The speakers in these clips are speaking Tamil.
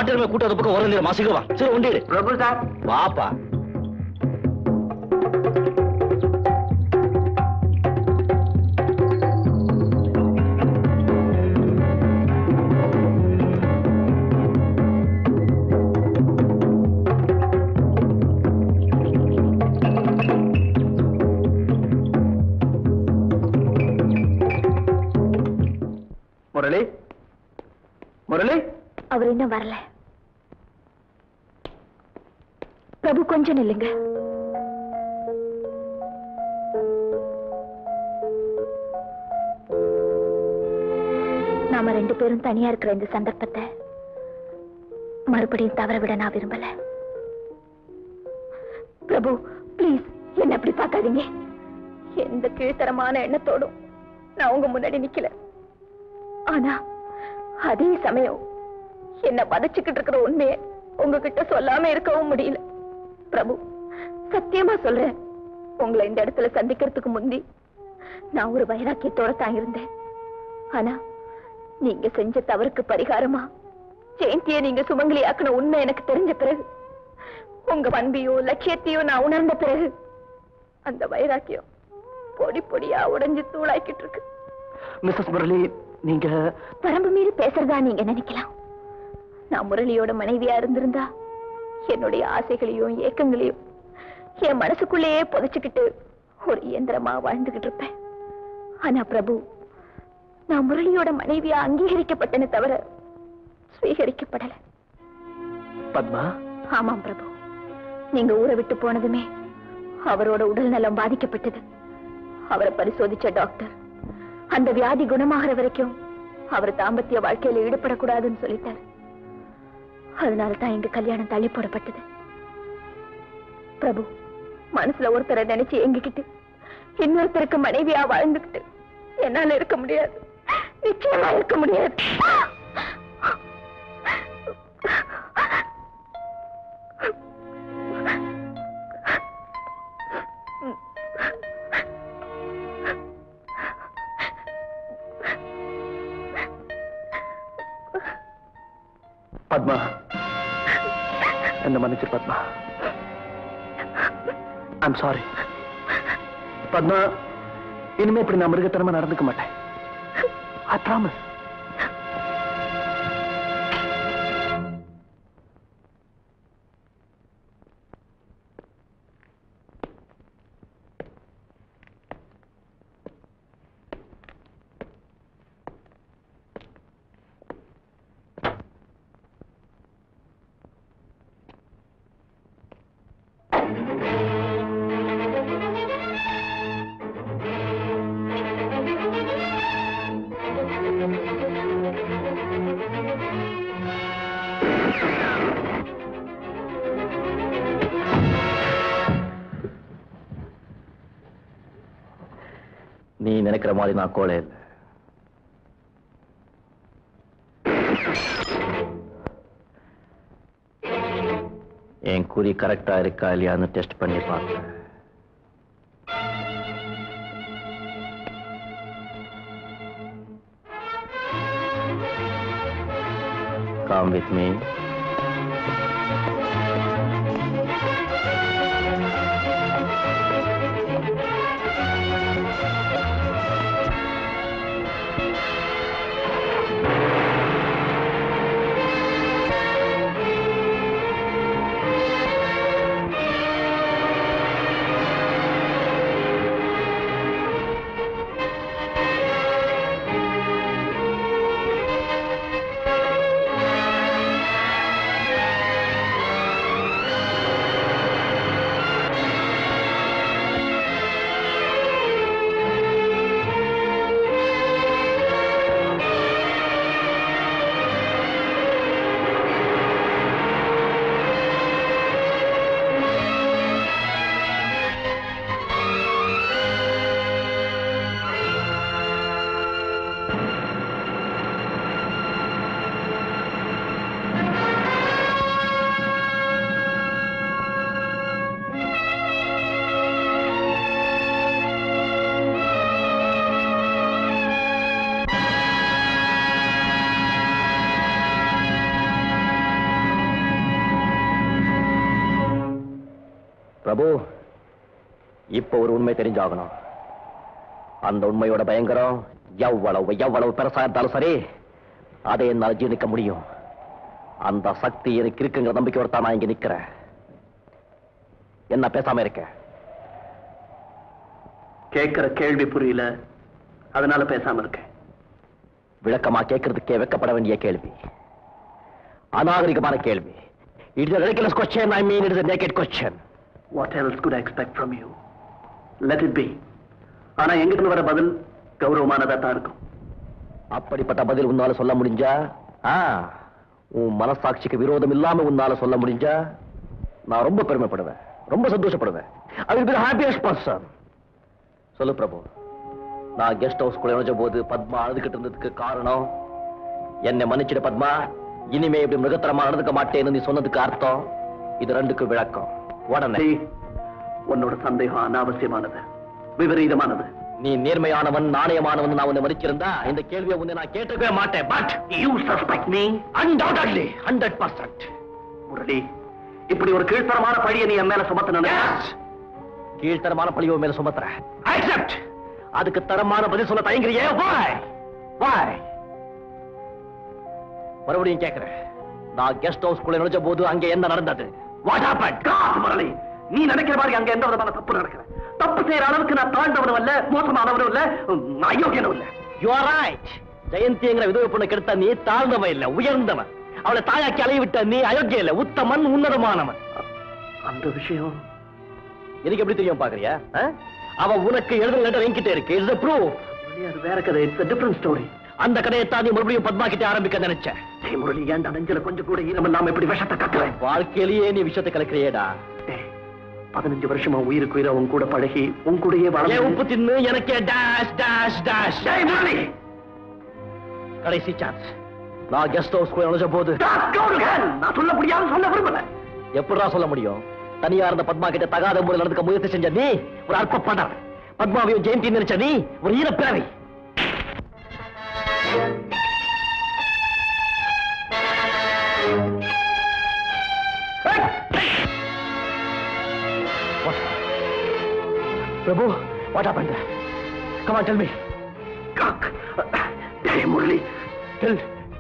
மாட்டிறமே கூட்டத பக்கம் வரல மாசிகவா சரி ஒண்டிடு பிரபு சார் வாப்பா முரளி முரளி அவர் இன்னும் வரல. பிரபு கொஞ்சம் நில்லுங்க. நாம 2 பேரும் தனியா இருக்கிற இந்த சந்தர்ப்பத்தை மறுபடியும் தவற விட நான் விரும்பல. பிரபு பிளீஸ் என்ன அப்படி பார்க்காதீங்க. எந்த கீழ்த்தரமான எண்ணத்தோடும் நான் உங்க முன்னாடி நிக்கல. ஆனா அதே சமயம் என்ன பதச்சுக்கிட்டு இருக்கிற உண்மையை உங்ககிட்ட சொல்லாம இருக்கவும் முடியல. பிரபு சத்தியமா சொல்றேன், உங்களை இந்த இடத்துல சந்திக்கிறதுக்கு முந்தி நான் ஒரு வைராக்கியத்தோட தான் இருந்தேன். ஆனா நீங்க செஞ்ச தவறுக்கு பரிகாரமா ஜெயந்தியை நீங்க சுமங்கலி ஆக்கின உண்மை எனக்கு தெரிஞ்ச பிறகு, உங்க பண்பையோ லட்சியத்தையோ நான் உணர்ந்த பிறகு அந்த வைராக்கியம் பொடி பொடியா உடைஞ்சு தூளாக்கிட்டு இருக்கு. மிஸ்ஸஸ் முரளி, நீங்க வரம்பு மீறி பேசுறதா நீங்க நினைக்கலாம். நான் முரளியோட மனைவியா இருந்திருந்தா என்னுடைய ஆசைகளையும் ஏக்கங்களையும் என் மனசுக்குள்ளேயே புதைச்சுக்கிட்டு ஒரு இயந்திரமா வாழ்ந்துகிட்டு இருப்பேன். ஆனா பிரபு, நான் முரளியோட மனைவியா அங்கீகரிக்கப்பட்டேன்னு தவிர ஸ்வீகரிக்கப்படல. பத்மா. ஆமாம் பிரபு, நீங்க ஊரை விட்டு போனதுமே அவரோட உடல் நலம் பாதிக்கப்பட்டது. அவரை பரிசோதிச்ச டாக்டர் அந்த வியாதி குணமாகிற வரைக்கும் அவர் தாம்பத்திய வாழ்க்கையில ஈடுபடக்கூடாதுன்னு சொல்லிட்டார். அதனாலதான் எங்க கல்யாணம் தள்ளி போடப்பட்டது. பிரபு, மனசுல ஒருத்தரை நினைச்சு எங்கிக்கிட்டு இன்னொருத்தருக்கு மனைவியா வாழ்ந்துகிட்டு என்னால இருக்க முடியாது, நிச்சயமா இருக்க முடியாது. பத்மா, என்ன மன்னிச்சு பத்மா. I'm sorry Padma. இனிமே இப்படி நான் மிருகத்தனமா நடந்துக்க மாட்டேன். I promise. நீ நினைக்கிற மாதிரி நான் கோழை இல்லை. என் குறி கரெக்டா இருக்கா இல்லையான்னு டெஸ்ட் பண்ணி பார்த்தேன். Come with me. பிரபு, இப்ப ஒரு உண்மை தெரிஞ்சாகணும். அந்த உண்மையோட பயங்கரம் எவ்வளவு பெருசா இருந்தாலும் சரி, அதை என்னால் ஜீர்ணிக்க முடியும். அந்த சக்தி எனக்கு இருக்குங்கிற நம்பிக்கையோட தான் நான் இங்க நிக்கிறேன். என்ன பேசாம இருக்க? கேட்கிற கேள்வி புரியல, அதனால பேசாம இருக்கேன். விளக்கமா கேட்கறதுக்கே வெக்கப்பட வேண்டிய கேள்வி, அநாகரிகமான கேள்வி. It is a ridiculous question. I mean, it is a naked question. What else could I expect from you? Let it be. ஆனா எங்கிட்ட வர பதில் கௌரவமானதா தான் இருக்கும். அப்படிப்பட்ட பதில் உன்னால சொல்ல முடிஞ்சா, உன் மனசாட்சிக்கு விரோதம் இல்லாம உன்னால சொல்ல முடிஞ்சா, நான் ரொம்ப பெருமைப்படுவேன், ரொம்ப சந்தோஷப்படுவேன். I will be the happiest person. சொல்லு பிரபு, நான் கெஸ்ட் ஹவுஸ்குள்ள நுழைஞ்ச போது பத்மா அழுதுகிட்டு இருந்ததுக்கு காரணம், என்னை மன்னிச்சிட பத்மா, இனிமே இப்படி மிருகத்தரமா நடந்துக்க மாட்டேன்னு நீ சொன்னதுக்கு அர்த்தம், இது ரெண்டுக்கு விளக்கம். உடனே உன்னோட சந்தேகம் அனாவசியமானது, விபரீதமானது. நீ நேர்மையானவன், நாணயமானவன் நான் உன்னை மதிச்சிருந்தா இந்த கேள்வியை உன்னை நான் கேட்டுக்கவே மாட்டேன். But you suspect me? Undoubtedly, 100%. Murali, இப்படி ஒரு கீழ்த்தரமான பழியை நீ என் மேல சுமத்தின. கீழ்த்தரமான பழியை மேல சுமத்துற. Accept. அதுக்கு தரமான பதில் சொல்ல தயங்குறியே. Why? மறுபடியும் கேட்கிறேன், நான் கெஸ்ட் ஹவுஸ்குள்ள நுழைஞ்ச போது அங்க என்ன நடந்தது? What happened? முரளி, நீ நினைக்கிற மாதிரி அங்க எந்த விதமான தப்பு நடக்கல. தப்பு செய்யற அளவுக்கு நான் தாழ்ந்தவனும் இல்ல, மோசமானவனும் இல்ல, அயோக்கியனும் இல்ல. You are right. ஜெயந்திங்கிற விதவை பொண்ணு கெடுத்த நீ தாழ்ந்தவன் இல்ல, உயர்ந்தவன். அவளை தாயாக்கி அலைய விட்ட நீ அயோக்கிய இல்ல, உத்தமன், உன்னதமானவன். அந்த விஷயம் எனக்கு எப்படி தெரியும் பாக்குறியா? அவ உனக்கு எழுதுற லெட்டர் என்கிட்ட இருக்கு. It's a proof. அது வேற கதை. It's a different story. அந்த கதையை தான் நீ மறுபடியும் பத்மா கிட்ட ஆரம்பிக்க நினைச்சேன். முரளி, ஏன் நெஞ்சில கொஞ்சம் கூட ஈரம் இல்லாம இப்படி விஷத்தை கட்டுறேன்? வாழ்க்கையிலேயே நீ விஷத்தை கலக்கிறியேடா. 15 வருஷமா உயிருக்கு உயிரை உன் கூட பழகி உன் கூடயே வாழ உப்பு தின்னு எனக்கே டேஷ் டேஷ் டேஷ். முரளி, கடைசி சான்ஸ். நான் கெஸ்ட் ஹவுஸ் போய் நுழைஞ்ச போது நான் சொல்ல முடியாது, சொல்ல விரும்பல. எப்படா சொல்ல முடியும்? தனியா இருந்த பத்மா கிட்ட தகாத முறையில் நடந்துக்க முயற்சி செஞ்ச நீ ஒரு அற்பப்பட, பத்மாவையும் ஜெயந்தி நினைச்ச நீ ஒரு ஈரப்பிறவி. Prabhu, what happened? Come on, tell me. Hey, Murali.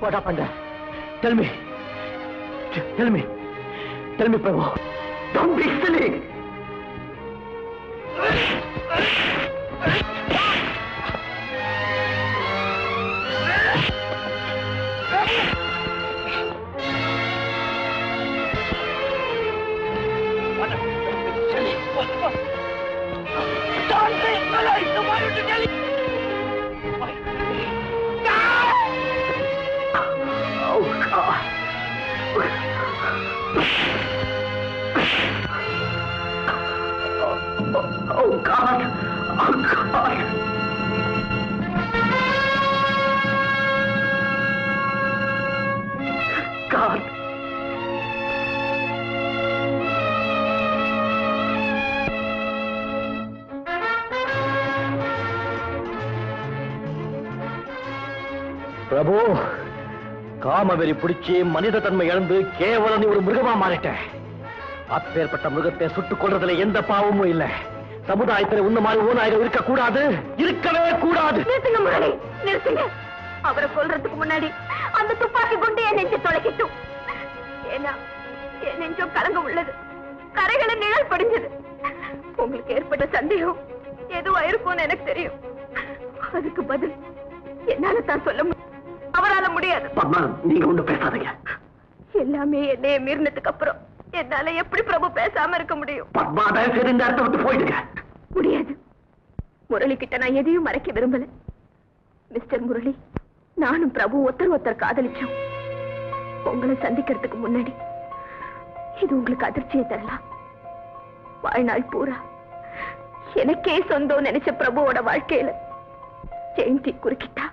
What happened? Tell me. Tell me, Prabhu. Don't be silly. Oh, God! Oh, God! God! பிரபு, காமவெறி பிடிச்சி மனித தன்மை இழந்து கேவலம் நீ ஒரு மிருகமா மாறிட்ட. அப்பேற்பட்ட மிருகத்தை சுட்டுக் கொள்றதுல எந்த பாவமும் இல்லை. சமுதாயத்தில் உன்ன மாதிரி ஊனாயிரம் இருக்க கூடாது, இருக்கவே கூடாது. நிறுத்துங்க முரளி, நிறுத்துங்க. அவரை கொல்றதுக்கு முன்னாடி அந்த துப்பாக்கி குண்டு என் நெஞ்ச தொலைக்கட்டும். ஏன்னா என் நெஞ்சம் கலங்க உள்ளது, கரைகளை நிழல் படிஞ்சது. உங்களுக்கு ஏற்பட்ட சந்தேகம் எதுவா இருக்கும்னு எனக்கு தெரியும். அதுக்கு பதில் என்னால தான் சொல்ல முடியும், அவரால முடியாது. பத்மா, நீங்க ஒண்ணு பேசாதீங்க. எல்லாமே என்னைய மீறினதுக்கு அப்புறம் என்னால எப்படி பிரபு பேசாம இருக்க முடியும்? பத்மா, தயவு செய்து இந்த இடத்தை விட்டு போயிடுங்க. முடியாது. முரளி கிட்ட நான் எதையும் மறைக்க விரும்பல. மிஸ்டர் முரளி, நானும் பிரபு ஒருத்தர் காதலிச்சோம். உங்களை சந்திக்கிறதுக்கு முன்னாடி இது உங்களுக்கு அதிர்ச்சியை தரலாம். வாழ்நாள் பூரா எனக்கே சொந்தம் நினைச்ச பிரபுவோட வாழ்க்கையில ஜெயந்தி குறுக்கிட்டா.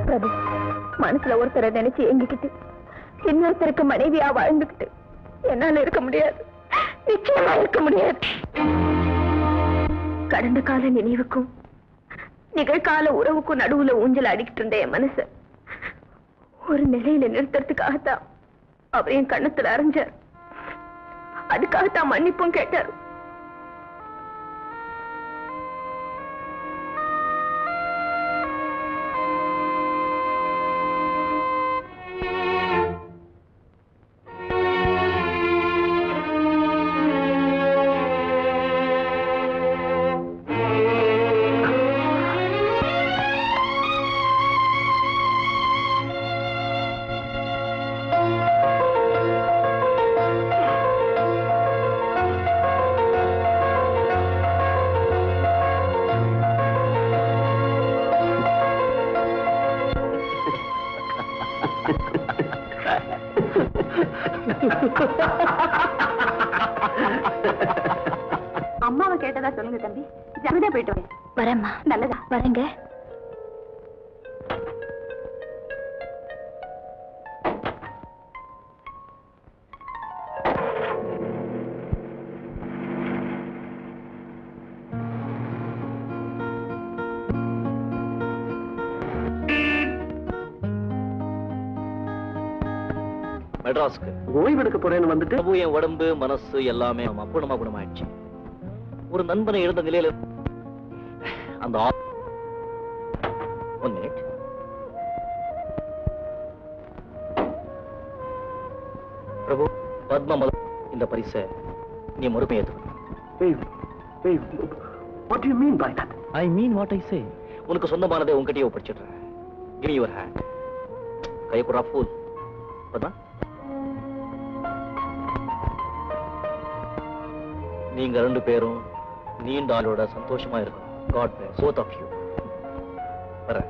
பிரபு மனசுல ஒருத்தரை நினைச்சு எங்கிக்கிட்டு இன்னொருத்தருக்கு மனைவியா வாழ்ந்துகிட்டு என்னால இருக்க முடியாது, நிச்சயமா இருக்க முடியாது. கடந்த கால நினைவுக்கும் நிகழ்கால உறவுக்கும் நடுவுல ஊஞ்சல் அடிக்கிட்டு இருந்த என் மனச ஒரு நிலையில நிறுத்துறதுக்காகத்தான் அவர் என் கண்ணத்துல அரைஞ்சார். அதுக்காகத்தான் மன்னிப்பும் கேட்டார். அம்மாவை கேட்டதா சொல்லுங்க தம்பி. ஜாகிரதையா போயிட்டு வரேன். வரேம்மா. நல்லதா? வரேங்க. மெட்ராஸ்க்கு ஓய்வெடுக்க போறேன்னு வந்துட்டு பிரபு என் உடம்பு மனசு எல்லாமே அப்புறமா குணமாயிடுச்சு. ஒரு நண்பனை இழந்த நிலையில அந்த ஒன் மினிட். பிரபு, பத்மா இந்த பரிசை நீ மறுமை ஏத்துக்கணும். what do you mean by that? I mean what I say. உனக்கு சொந்தமானதை உன்கிட்டயே ஒப்படைச்சிடுறேன். Give me your hand. கையை குறா ஃபூல். பத்மா, நீங்க ரெண்டு பேரும் நீண்ட ஆளோட சந்தோஷமா இருக்கணும். God bless both of you. வரேன்.